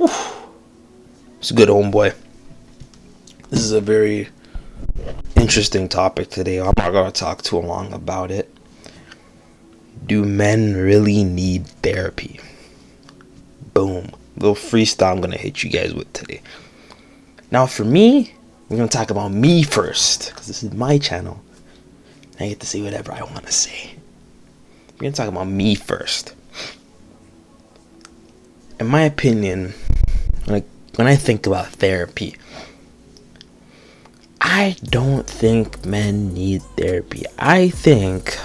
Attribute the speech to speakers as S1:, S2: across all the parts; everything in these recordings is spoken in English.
S1: It's a good, homeboy. This is a very interesting topic today. I'm not gonna talk too long about it. Do men really need therapy? Boom. Little freestyle I'm gonna hit you guys with today. Now for me, we're gonna talk about me first, because this is my channel. I get to say whatever I want to say. We're gonna talk about me first. In my opinion, when I think about therapy, I don't think men need therapy. I think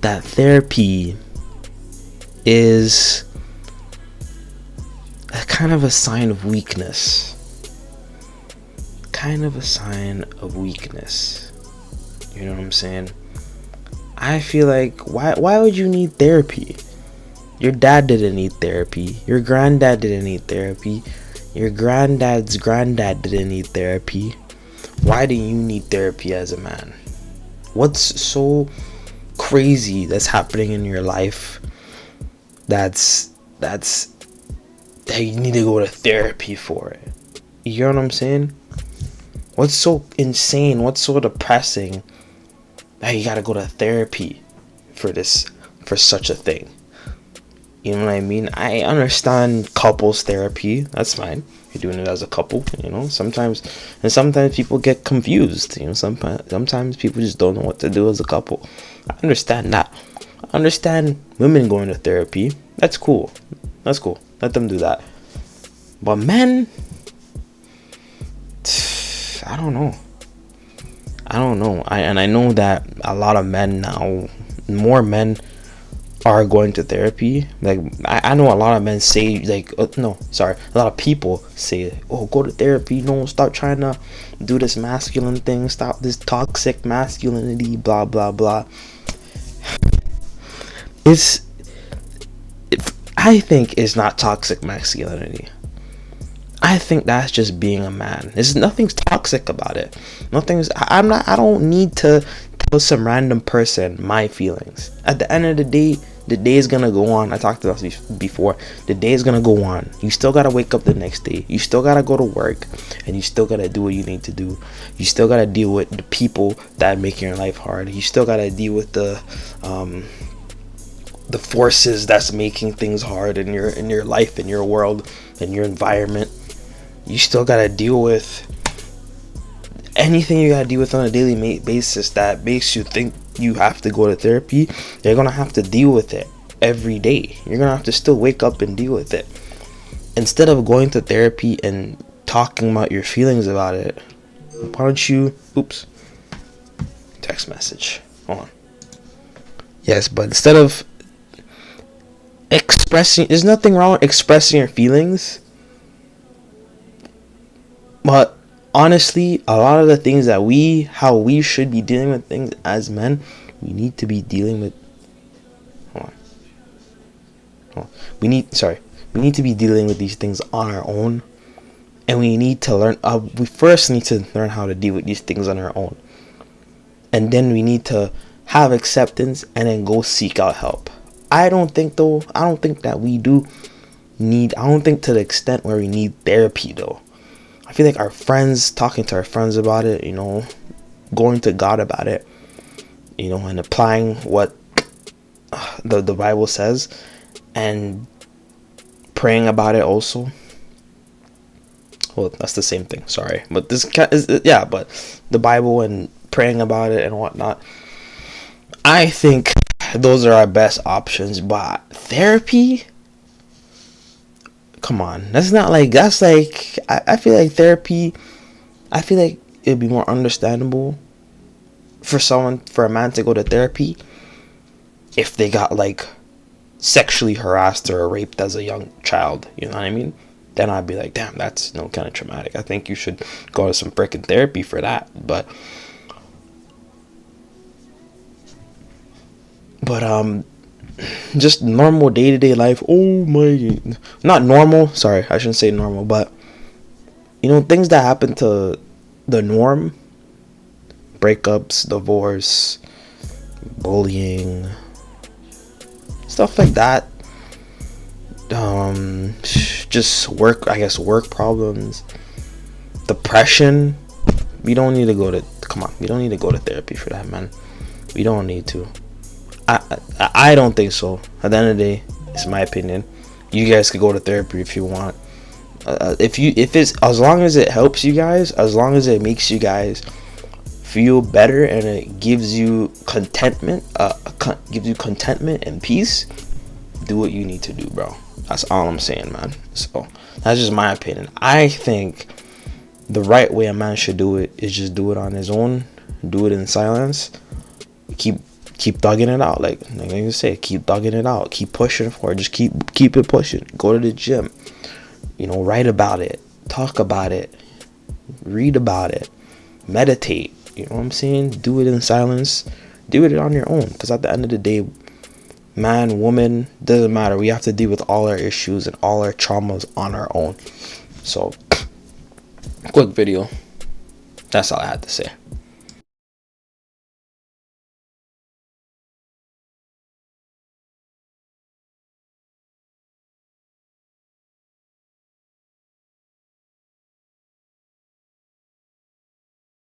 S1: that therapy is a kind of a sign of weakness. You know what I'm saying? I feel like, why would you need therapy? Your dad didn't need therapy. Your granddad didn't need therapy. Your granddad's granddad didn't need therapy. Why do you need therapy as a man? What's so crazy that's happening in your life that you need to go to therapy for it? You know what I'm saying? What's so insane? What's so depressing that you gotta go to therapy for such a thing? You know what I mean? I understand couples therapy. That's fine. You're doing it as a couple, you know. Sometimes people get confused. You know, sometimes people just don't know what to do as a couple. I understand that. I understand women going to therapy. That's cool. Let them do that. But men, I don't know. I know that a lot of men now, more men are going to therapy. Like I know a lot of men say a lot of people say, oh, go to therapy, no, stop trying to do this masculine thing, stop this toxic masculinity, blah blah blah. I think it's not toxic masculinity. I think that's just being a man. Nothing's toxic about it. I don't need to tell some random person my feelings. At the end of the day is gonna go on. I talked about this before. The day is gonna go on. You still gotta wake up the next day. You still gotta go to work, and you still gotta do what you need to do. You still gotta deal with the people that make your life hard. You still gotta deal with the forces that's making things hard in your life, in your world, in your environment. You still gotta deal with anything you gotta deal with on a daily basis that makes you think you have to go to therapy. You're gonna have to deal with it every day. You're gonna have to still wake up and deal with it. Instead of going to therapy and talking about your feelings about it, why don't you text message, hold on. Yes, but instead of there's nothing wrong with expressing your feelings, but honestly, a lot of the things that how we should be dealing with things as men, we need to be dealing with. We need to be dealing with these things on our own, and we need to learn. We first need to learn how to deal with these things on our own, and then we need to have acceptance and then go seek out help. I don't think that we do need. I don't think to the extent where we need therapy though. I feel like talking to our friends about it, you know, going to God about it, you know, and applying what the Bible says, and praying about it also. Well, that's the same thing. Sorry, but but the Bible and praying about it and whatnot. I think those are our best options. But therapy, come on, I feel like therapy, I feel like it'd be more understandable for a man to go to therapy if they got sexually harassed or raped as a young child, you know what I mean? Then I'd be like, damn, that's kind of traumatic. I think you should go to some freaking therapy for that. But just normal day-to-day life, not normal, sorry, I shouldn't say normal, but things that happen to the norm, breakups, divorce, bullying, stuff like that, just work, I guess, work problems, depression. We don't need to go to, come on, we don't need to go to therapy for that, man. We don't need to. I don't think so. At the end of the day, it's my opinion. You guys could go to therapy if you want. If it's, as long as it helps you guys, as long as it makes you guys feel better and it gives you contentment, and peace, do what you need to do, bro. That's all I'm saying, man. So that's just my opinion. I think the right way a man should do it is just do it on his own, do it in silence, keep thugging it out, like I say, keep thugging it out, keep pushing for it, just keep it pushing. Go to the gym, write about it, talk about it, read about it, meditate. You know what I'm saying? Do it in silence, do it on your own, because at the end of the day, man, woman, doesn't matter. We have to deal with all our issues and all our traumas on our own. So, quick video. That's all I had to say.